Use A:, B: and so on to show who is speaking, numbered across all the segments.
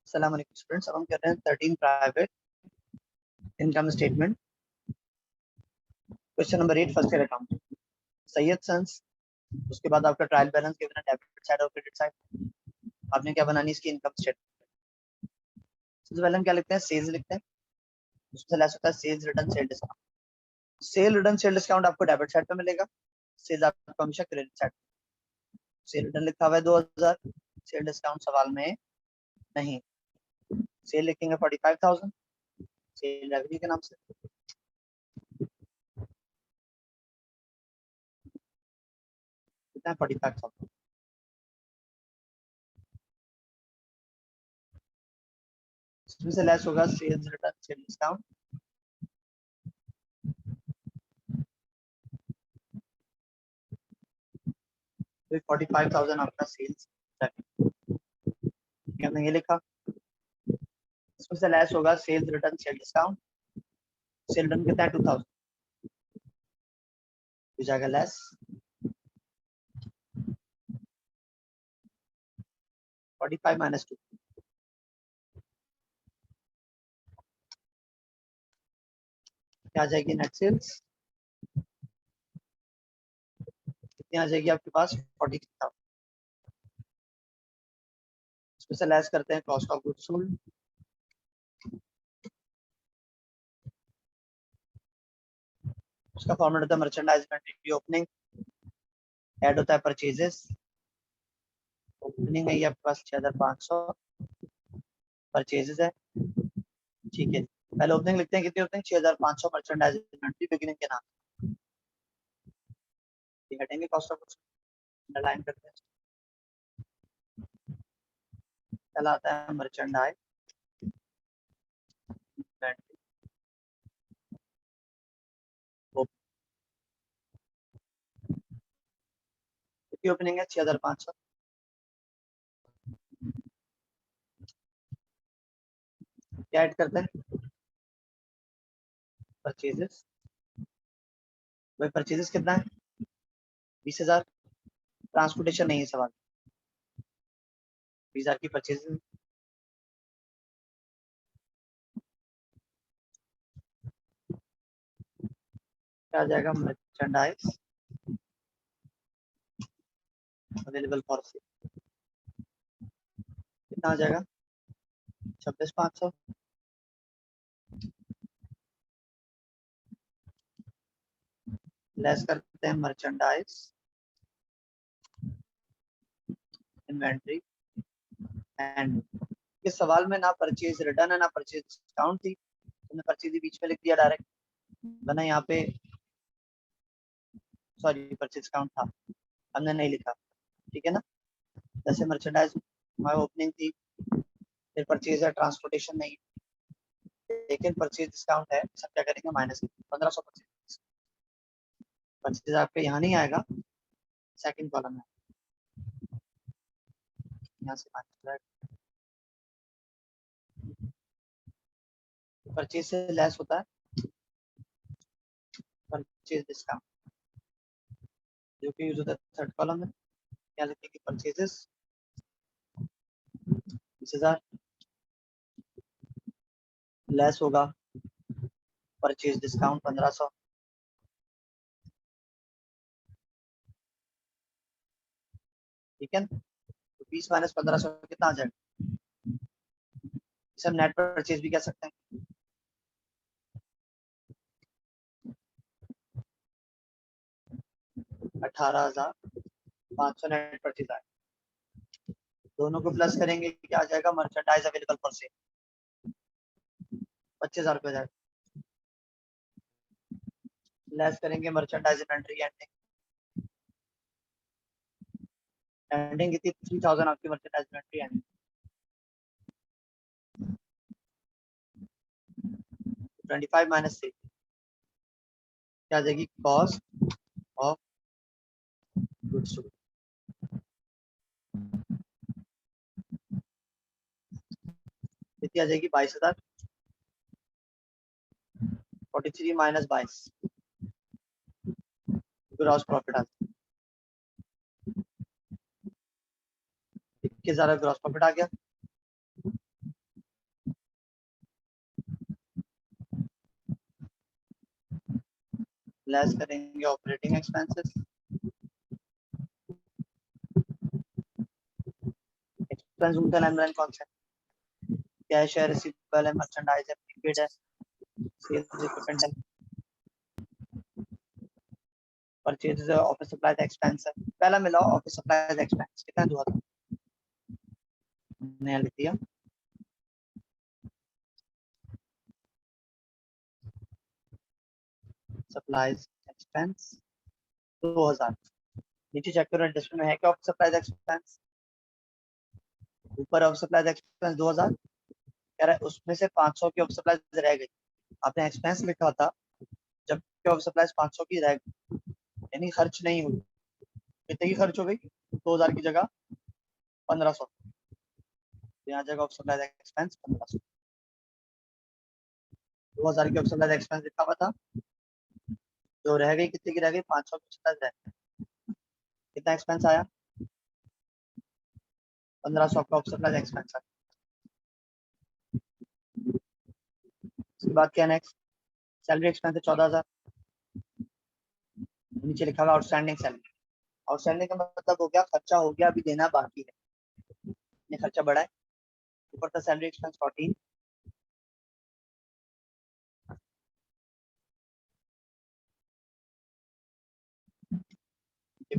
A: अस्सलाम वालेकुम स्टूडेंट्स, अब हम कर रहे हैं 13 private income statement. Question number 8 first year account Syed sons. उसके बाद आपका ट्रायल बैलेंस गिवन है डेबिट साइड और क्रेडिट साइड। आपने क्या बनानी इसकी इनकम स्टेटमेंट। सबसे पहले हम क्या लिखते हैं, सेल्स लिखते हैं। उससे लेस होता है sales return sale discount. Sale return sale discount आपको डेबिट साइड पे मिलेगा, सेल्स आपको हमेशा क्रेडिट साइड। सेल रिटर्न लिखा हुआ है 2000, सेल डिस्काउंट सवाल में नहीं। सेल लिखेंगे 45,000 सेल रेवेन्यू के नाम से। कितना है 45,000। इसमें से लेस होगा सेल्स रिटर्न सेल डिस्काउंट। 45,000 आपका सेल्स हमने ये लिखा। इसमें से लेस होगा sales return sale discount. Sale return कितना है 2000, हो जाएगा लेस 45 माइनस 2, क्या आ जाएगी नेट सेल्स, कितनी आ जाएगी आपके पास 43,000। इसमें से लेस करते हैं कॉस्ट ऑफ गुड्स सोल्ड। उसका फॉर्मेट होता है मर्चेंडाइज इन्वेंटरी ओपनिंग, ऐड होता है परचेजेस। ओपनिंग है ये आपके पास 6500, परचेजेस है, ठीक है। पहले ओपनिंग लिखते हैं, कितनी ओपनिंग 6500 मर्चेंडाइज इन्वेंटरी बिगिनिंग के नाम ये हटेंगे कॉस्ट ऑफ गुड्स लाइन करते हैं। पहला आता है मर्चेंडाइज इन्वेंटरी कितनी ओपनिंग है 6500, क्या ऐड करते हैं परचेजेस। भाई परचेजेस कितना है 20,000, ट्रांसपोर्टेशन नहीं है सवाल, 20,000 की परचेजेस। क्या आ जाएगा मर्चेंडाइज अवेलेबल फॉर सेल, कितना आ जाएगा 26,500। लेस करते हैं मर्चेंडाइज इन्वेंटरी एंड। इस सवाल में ना परचेज रिटर्न है ना परचेज डिस्काउंट थी, तुमने परचेज बीच में लिख दिया डायरेक्ट, वरना यहाँ पे सॉरी परचेज डिस्काउंट था, हमने नहीं लिखा, ठीक है ना। जैसे मर्चेंडाइज हमारी ओपनिंग थी, फिर परचेज है, ट्रांसपोर्टेशन नहीं, लेकिन परचेज डिस्काउंट है, सब क्या करेंगे माइनस 1500 परचेज। परचेज आपके यहाँ नहीं आएगा, सेकंड कॉलम में यहाँ से माइनस, परचेज से लेस होता है परचेज डिस्काउंट, जो कि यूज होता है थर्ड कॉलम में। क्या लिखेंगे परचेजेस 20,000, लेस होगा परचेज डिस्काउंट 1500, ठीक है। तो 20 माइनस 1500 कितना आ जाएगा, इसे हम नेट परचेज भी कह सकते हैं। 18,500 नेट परचेज आए, दोनों को प्लस करेंगे क्या आ जाएगा मर्चेंडाइज अवेलेबल फॉर सेल 25,000 रुपये जाएगा। लेस करेंगे मर्चेंडाइज इन्वेंटरी एंडिंग, एंडिंग कितनी 3,000 आपकी मर्चेंडाइज इन्वेंटरी एंडिंग। 25 माइनस 3 क्या आ जाएगी कॉस्ट ऑफ गुड्स सोल्ड, कितनी आ जाएगी 22,000। 43 माइनस 22 ग्रॉस प्रॉफिट आ जाएगा, 21,000 ग्रॉस प्रॉफिट आ गया। लेस करेंगे ऑपरेटिंग एक्सपेंसेस। एक्सपेंस उनका लाइन ब्रांड कौन सा है? कैश है, रिसीवेबल है, मर्चेंडाइज है, प्रीपेड है, सेल्स इक्विपमेंट है, परचेज ऑफिस सप्लाईज एक्सपेंस है। पहला मिलाओ ऑफिस सप्लाईज एक्सपेंस कितना हुआ था, मैंने लिख दिया सप्लाईज एक्सपेंस 2000। नीचे चेक करो एडजस्टमेंट में है क्या ऑफिस सप्लाईज एक्सपेंस, ऊपर ऑफिस सप्लाईज एक्सपेंस 2000 कह रहा है, उसमें से 500 की ऑफिस सप्लाईज रह गई। आपने एक्सपेंस लिखा था जब ऑफिस सप्लाईज 500 की रह गई, यानी खर्च नहीं हुई। कितने की खर्च हो गई, 2000 की जगह 1500, यहाँ जगह ऑफिस सप्लाईज एक्सपेंस 1500। 2000 की ऑफिस सप्लाईज एक्सपेंस लिखा हुआ था, जो रह गई कितने की रह गई, 500 की सप्लाईज रह गई। कितना एक्सपेंस आया, 1500 का ऑफिस सप्लाईज एक्सपेंस आया। उसके बाद क्या नेक्स्ट, सैलरी एक्सपेंस है 14000, नीचे लिखा हुआ आउटस्टैंडिंग सैलरी। आउटस्टैंडिंग का मतलब हो गया खर्चा हो गया, अभी देना बाकी है, ये खर्चा बढ़ा है। ऊपर था सैलरी एक्सपेंस 14,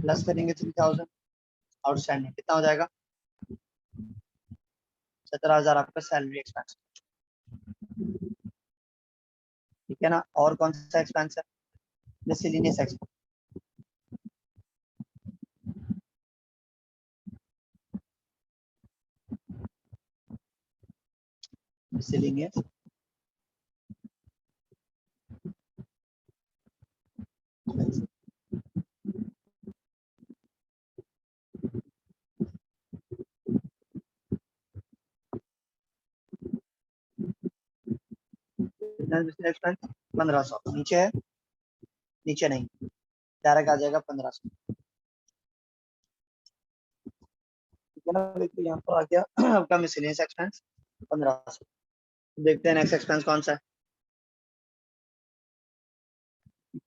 A: प्लस करेंगे 3000, आउटस्टैंडिंग कितना हो जाएगा, 17000 आपका सैलरी एक्सपेंस। ठीक है ना। और कौन सा एक्सपेंस है, मिसलेनियस एक्सपेंस। मिसलेनियस एक्सपेंस 1500, नीचे है, नीचे नहीं, डायरेक्ट आ जाएगा 1500। ठीक है ना, देखिए यहाँ पर आ गया आपका मिसलेनियस एक्सपेंस 1500। देखते हैं नेक्स्ट एक्सपेंस कौन सा है,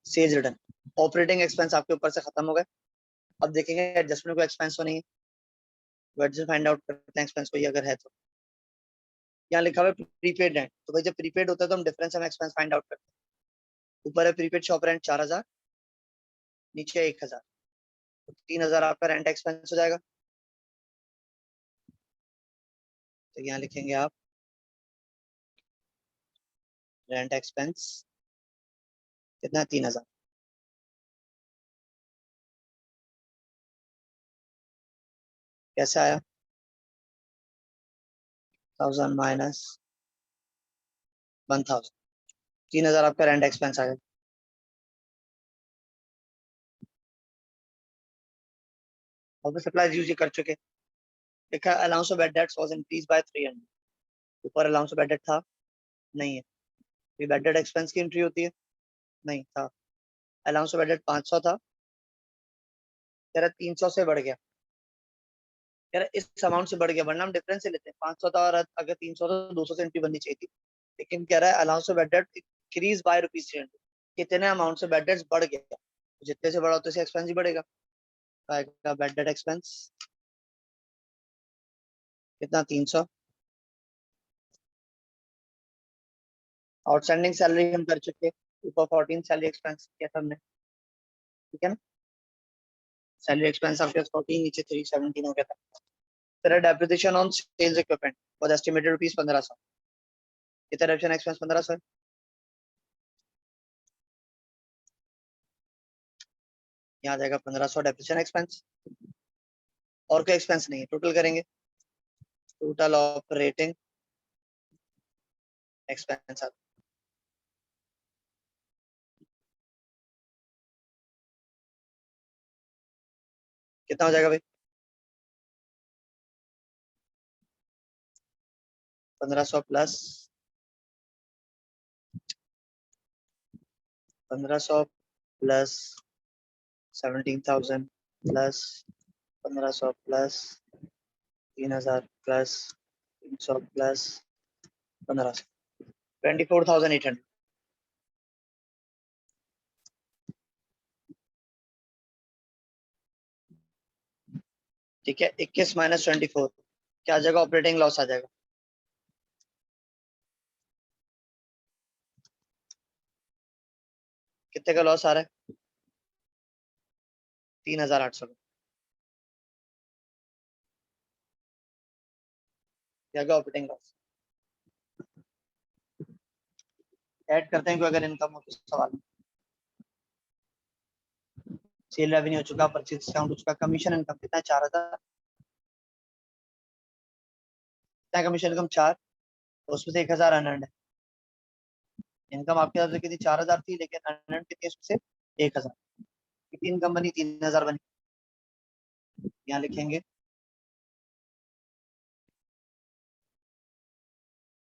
A: सेल्स रिटर्न। ऑपरेटिंग एक्सपेंस आपके ऊपर से खत्म हो गए। अब देखेंगे एडजस्टमेंट को एक्सपेंस तो नहीं है, तो एडजस्ट फाइंड आउट करते हैं एक्सपेंस कोई अगर है तो। यहाँ लिखा हुआ है प्रीपेड रेंट, तो भाई जब प्रीपेड होता है तो हम डिफरेंस हम एक्सपेंस फाइंड आउट करते हैं। ऊपर है प्रीपेड शॉप रेंट 4000, नीचे 1000, तो 3000 आपका रेंट एक्सपेंस हो जाएगा। तो यहाँ लिखेंगे आप रेंट एक्सपेंस कितना, 3000। कैसे आया, 1000 माइनस 1000, 3000 आपका रेंट एक्सपेंस आ गया। ऑफिस सप्लाईज यूज कर चुके। लिखा allowance of bad debts was increase by 300, ऊपर अलाउंस ऑफ बैड डेट था नहीं है, ये बैड डेट एक्सपेंस की एंट्री होती है, नहीं था। अलाउंस ऑफ बैड डेट 500 था, कह रहा 300 से बढ़ गया, कह रहा इस अमाउंट से बढ़ गया, वरना हम डिफरेंस से लेते हैं। 500 था और अगर 300 था तो 200 से एंट्री बननी चाहिए थी, लेकिन कह रहा है allowance of bad debt increase by ₹300, कितने अमाउंट से बैड डेट्स बढ़ गया, जितने से बड़ा होते से एक्सपेंस ही बढ़ेगा। आएगा बैड डेट एक्सपेंस कितना, 300। आउटस्टैंडिंग सैलरी हम कर चुके, ऊपर 14 सैलरी एक्सपेंस किया था हमने। ठीक है ना, सैलरी एक्सपेंस आपके 14, नीचे 317 हो गया था। फिर depreciation on sales equipment was estimated ₹1500, कितना डेप्रिसिएशन एक्सपेंस 1500 है। यहाँ आ जाएगा 1500 डेप्रिसिएशन एक्सपेंस, और कोई एक्सपेंस नहीं है। टोटल करेंगे, टोटल ऑपरेटिंग एक्सपेंस कितना हो जाएगा भाई, 1500 plus 1500 plus 17,000 plus 1500 plus 3000 plus 300 plus 1500, 24,800। ठीक है, 21 माइनस 24 क्या आ जाएगा, ऑपरेटिंग लॉस आ जाएगा। कितने का लॉस आ रहा है, 3800 क्या का ऑपरेटिंग लॉस। ऐड करते हैं, कोई अगर इनकम हो तो सवाल। सेल रेवेन्यू हो चुका, परचेज डिस्काउंट हो चुका, कमीशन इनकम कितना है, 4000। कितना कमीशन इनकम, 4, तो उसमें से 1000 अनर्नड है। इनकम आपके तरफ से कितनी, 4000 थी, लेकिन अनर्नड कितनी है उसमें से 1000। कितनी इनकम बनी, 3000 बनी। यहाँ लिखेंगे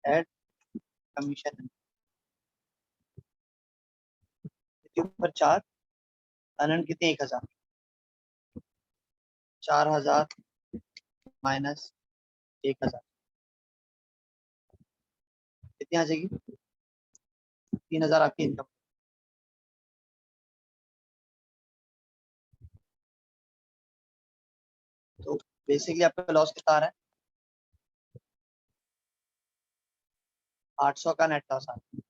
A: ऐड कमीशन के ऊपर 4, अनर्नड कितने, 1000। 4000 माइनस 1000 कितनी आ जाएगी, 3000 आपकी इनकम। तो बेसिकली आपका लॉस कितना आ रहा है, 800 का नेट लॉस आ रहा है।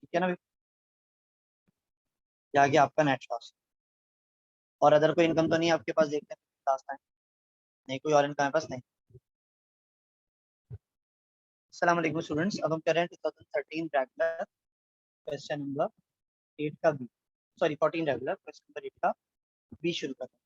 A: ठीक है ना भाई, ये आ गया आपका नेट लॉस। और अदर कोई इनकम तो नहीं है आपके पास, देखते हैं लास्ट टाइम। नहीं, कोई और इनकम है पास नहीं। अस्सलाम वालेकुम स्टूडेंट्स, अब हम कर रहे हैं 2013 रेगुलर क्वेश्चन नंबर 8 का B, sorry 14 regular question number 8 का बी शुरू करते हैं।